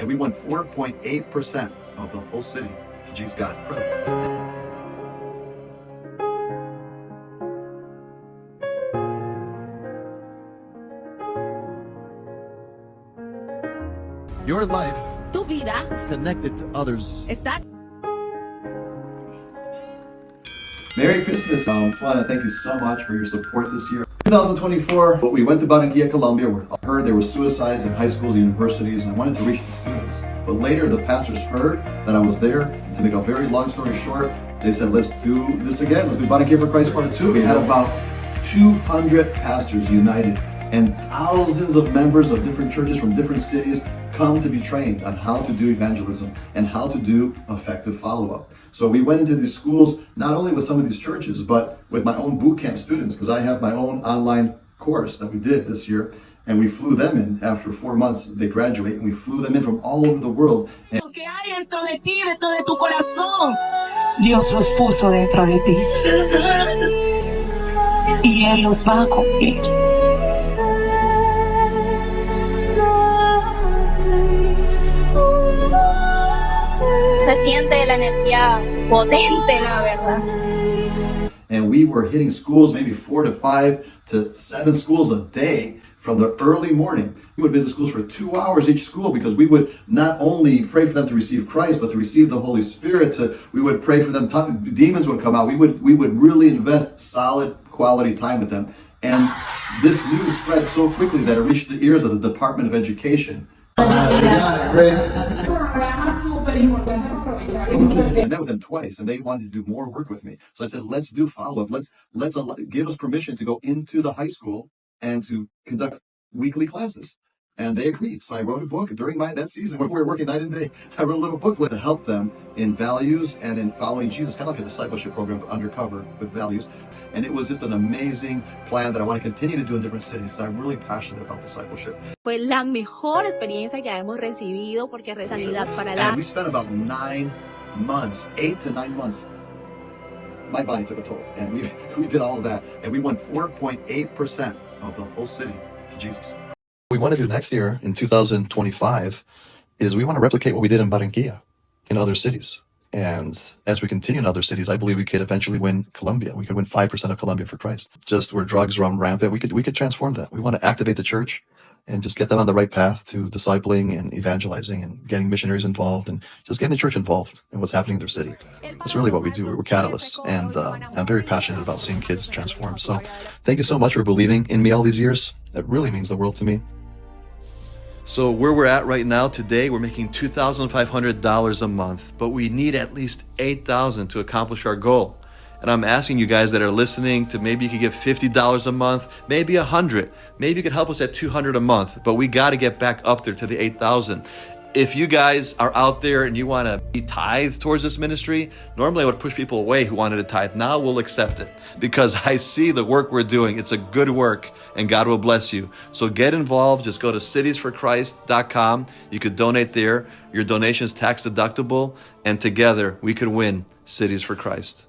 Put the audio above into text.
And we won 4.8% of the whole city to Jesus. God, incredible. Your life, Tu vida is connected to others. está. Merry Christmas. I want to thank you so much for your support this year. 2024, we went to Barranquilla, Colombia, where I heard there were suicides in high schools and universities, and I wanted to reach the students. But later, the pastors heard that I was there, and to make a very long story short, they said, let's do this again. Let's do Barranquilla for Christ Part 2. We had about 200 pastors united, and thousands of members of different churches from different cities come to be trained on how to do evangelism and how to do effective follow-up. So we went into these schools, not only with some of these churches, but with my own boot camp students, because I have my own online course that we did this year, and we flew them in after 4 months. They graduate, and we flew them in from all over the world. And Lo que hay dentro de ti, dentro de tu corazón, Dios los puso dentro de ti. Y Él los va a cumplir. Se siente la energía potente, la verdad. And we were hitting schools, maybe 4 to 5 to 7 schools a day from the early morning. We would visit schools for 2 hours each school, because we would not only pray for them to receive Christ, but to receive the Holy Spirit. We would pray for them. Demons would come out. We would really invest solid quality time with them. And this news spread so quickly that it reached the ears of the Department of Education. I met with them twice, and they wanted to do more work with me. So I said, let's do follow-up. Let's give us permission to go into the high school and to conduct weekly classes. And they agreed. So I wrote a book during that season when we were working night and day. I wrote a little booklet to help them in values and in following Jesus, kind of like a discipleship program undercover with values. And it was just an amazing plan that I want to continue to do in different cities. I'm really passionate about discipleship. Fue la mejor experiencia que hemos recibido porque es sanidad para la. And we spent about 9 months, 8 to 9 months. My body took a toll, and we did all of that, and we won 4.8% of the whole city to Jesus. What we want to do next year in 2025 is we want to replicate what we did in Barranquilla in other cities. And as we continue in other cities, I believe we could eventually win Colombia. We could win 5% of Colombia for Christ. Just where drugs run rampant, we could transform that. We want to activate the church and just get them on the right path to discipling and evangelizing and getting missionaries involved and just getting the church involved in what's happening in their city. That's really what we do. We're catalysts, and I'm very passionate about seeing kids transform. So thank you so much for believing in me all these years. That really means the world to me. So where we're at right now today, we're making $2,500 a month, but we need at least $8,000 to accomplish our goal. And I'm asking you guys that are listening to, maybe you could give $50 a month, maybe $100, maybe you could help us at $200 a month, but we got to get back up there to the 8,000. If you guys are out there and you want to be tithed towards this ministry, normally I would push people away who wanted to tithe. Now we'll accept it because I see the work we're doing. It's a good work and God will bless you. So get involved. Just go to citiesforchrist.com. You could donate there. Your donation is tax deductible, and together we could win Cities for Christ.